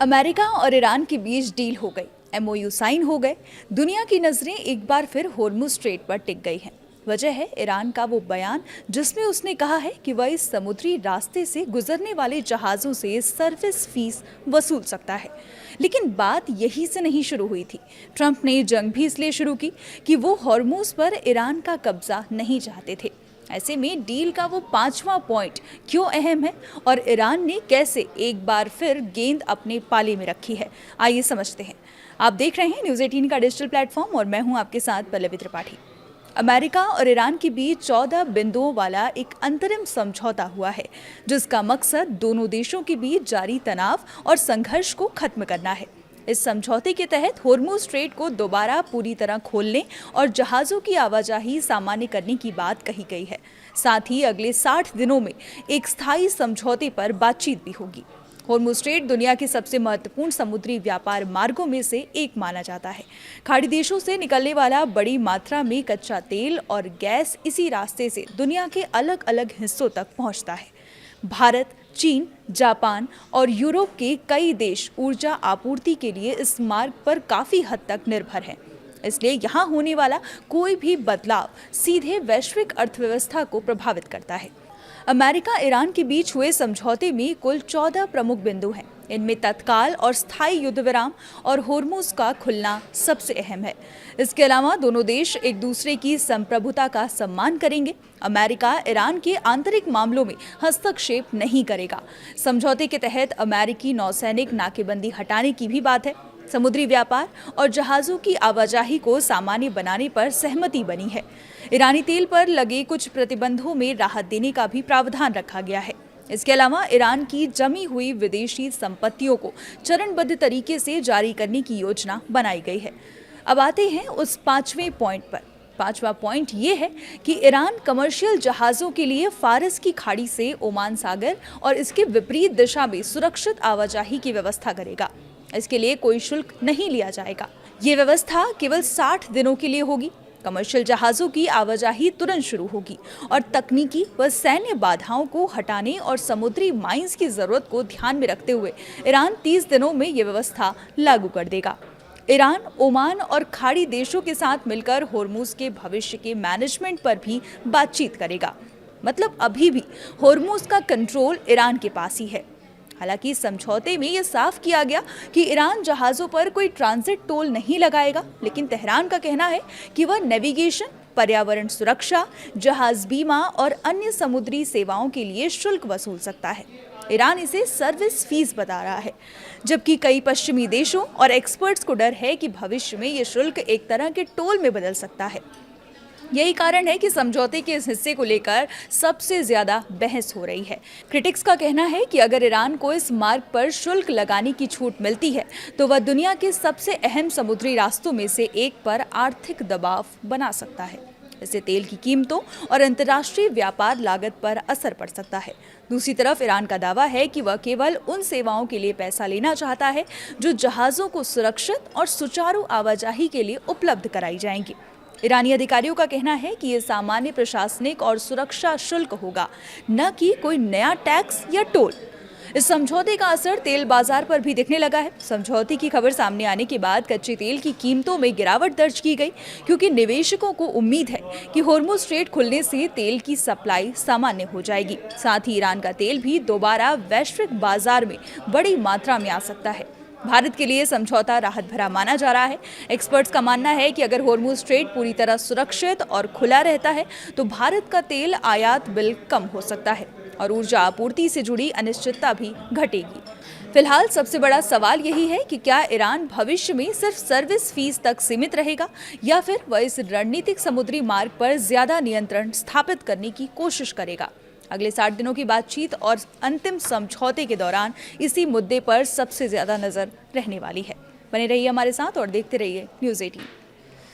America और Iran के बीच deal हो गई, एमओयू साइन हो गए। दुनिया की नजरें एक बार फिर होर्मुज स्ट्रेट पर टिक गई हैं। वजह है ईरान का वो बयान जिसमें उसने कहा है कि वह इस समुद्री रास्ते से गुजरने वाले जहाज़ों से सर्विस फीस वसूल सकता है। लेकिन बात यही से नहीं शुरू हुई थी। ट्रंप ने जंग भी इसलिए शुरू की कि वो होर्मुज पर ईरान का कब्जा नहीं चाहते थे। ऐसे में डील का वो 5वां पॉइंट क्यों अहम है और ईरान ने कैसे एक बार फिर गेंद अपने पाले में रखी है, आइए समझते हैं। आप देख रहे हैं न्यूज़ 18 का डिजिटल प्लेटफॉर्म और मैं हूं आपके साथ पल्लवी त्रिपाठी। अमेरिका और ईरान के बीच 14 बिंदुओं वाला एक अंतरिम समझौता हुआ है, जिसका मकसद दोनों देशों के बीच जारी तनाव और संघर्ष को खत्म करना है। इस समझौते के तहत होर्मुज स्ट्रेट को दोबारा पूरी तरह खोलने और जहाज़ों की आवाजाही सामान्य करने की बात कही गई है। साथ ही अगले 60 दिनों में एक स्थायी समझौते पर बातचीत भी होगी। होर्मुज स्ट्रेट दुनिया के सबसे महत्वपूर्ण समुद्री व्यापार मार्गों में से एक माना जाता है। खाड़ी देशों से निकलने वाला बड़ी मात्रा में कच्चा तेल और गैस इसी रास्ते से दुनिया के अलग अलग हिस्सों तक पहुंचता है। भारत, चीन, जापान और यूरोप के कई देश ऊर्जा आपूर्ति के लिए इस मार्ग पर काफी हद तक निर्भर हैं। इसलिए यहाँ होने वाला कोई भी बदलाव सीधे वैश्विक अर्थव्यवस्था को प्रभावित करता है। अमेरिका ईरान के बीच हुए समझौते में कुल 14 प्रमुख बिंदु हैं। इनमें तत्काल और स्थायी युद्ध विराम और होर्मुज का खुलना सबसे अहम है। इसके अलावा दोनों देश एक दूसरे की संप्रभुता का सम्मान करेंगे। अमेरिका ईरान के आंतरिक मामलों में हस्तक्षेप नहीं करेगा। समझौते के तहत अमेरिकी नौसैनिक नाकेबंदी हटाने की भी बात है। समुद्री व्यापार और जहाज़ों की आवाजाही को सामान्य बनाने पर सहमति बनी है। ईरानी तेल पर लगे कुछ प्रतिबंधों में राहत देने का भी प्रावधान रखा गया है। इसके अलावा ईरान की जमी हुई विदेशी संपत्तियों को चरणबद्ध तरीके से जारी करने की योजना बनाई गई है। अब आते हैं उस 5वें पॉइंट पर। 5वां पॉइंट ये है कि ईरान कमर्शियल जहाज़ों के लिए फारस की खाड़ी से ओमान सागर और इसके विपरीत दिशा में सुरक्षित आवाजाही की व्यवस्था करेगा। इसके लिए कोई शुल्क नहीं लिया जाएगा। ये व्यवस्था केवल 60 दिनों के लिए होगी। कमर्शियल जहाज़ों की आवाजाही तुरंत शुरू होगी और तकनीकी व सैन्य बाधाओं को हटाने और समुद्री माइंस की जरूरत को ध्यान में रखते हुए ईरान 30 दिनों में ये व्यवस्था लागू कर देगा। ईरान, ओमान और खाड़ी देशों के साथ मिलकर होर्मुज के भविष्य के मैनेजमेंट पर भी बातचीत करेगा। मतलब अभी भी होर्मुज का कंट्रोल ईरान के पास ही है। हालांकि समझौते में यह साफ किया गया कि ईरान जहाज़ों पर कोई ट्रांजिट टोल नहीं लगाएगा, लेकिन तेहरान का कहना है कि वह नेविगेशन, पर्यावरण सुरक्षा, जहाज बीमा और अन्य समुद्री सेवाओं के लिए शुल्क वसूल सकता है। ईरान इसे सर्विस फीस बता रहा है, जबकि कई पश्चिमी देशों और एक्सपर्ट्स को डर है कि भविष्य में यह शुल्क एक तरह के टोल में बदल सकता है। यही कारण है कि समझौते के इस हिस्से को लेकर सबसे ज्यादा बहस हो रही है। क्रिटिक्स का कहना है कि अगर ईरान को इस मार्ग पर शुल्क लगाने की छूट मिलती है तो वह दुनिया के सबसे अहम समुद्री रास्तों में से एक पर आर्थिक दबाव बना सकता है। इससे तेल की कीमतों और अंतर्राष्ट्रीय व्यापार लागत पर असर पड़ सकता है। दूसरी तरफ ईरान का दावा है कि वह केवल उन सेवाओं के लिए पैसा लेना चाहता है जो जहाज़ों को सुरक्षित और सुचारू आवाजाही के लिए उपलब्ध कराई जाएंगी। ईरानी अधिकारियों का कहना है कि ये सामान्य प्रशासनिक और सुरक्षा शुल्क होगा, न कि कोई नया टैक्स या टोल। इस समझौते का असर तेल बाजार पर भी दिखने लगा है। समझौते की खबर सामने आने के बाद कच्चे तेल की कीमतों में गिरावट दर्ज की गई, क्योंकि निवेशकों को उम्मीद है कि होर्मुज स्ट्रेट खुलने से तेल की सप्लाई सामान्य हो जाएगी। साथ ही ईरान का तेल भी दोबारा वैश्विक बाजार में बड़ी मात्रा में आ सकता है। भारत के लिए समझौता राहत भरा माना जा रहा है। एक्सपर्ट्स का मानना है कि अगर होर्मुज स्ट्रेट पूरी तरह सुरक्षित और खुला रहता है तो भारत का तेल आयात बिल कम हो सकता है और ऊर्जा आपूर्ति से जुड़ी अनिश्चितता भी घटेगी। फिलहाल सबसे बड़ा सवाल यही है कि क्या ईरान भविष्य में सिर्फ सर्विस फीस तक सीमित रहेगा या फिर वह इस रणनीतिक समुद्री मार्ग पर ज्यादा नियंत्रण स्थापित करने की कोशिश करेगा। अगले 60 दिनों की बातचीत और अंतिम समझौते के दौरान इसी मुद्दे पर सबसे ज्यादा नजर रहने वाली है। बने रहिए हमारे साथ और देखते रहिए न्यूज़ 18।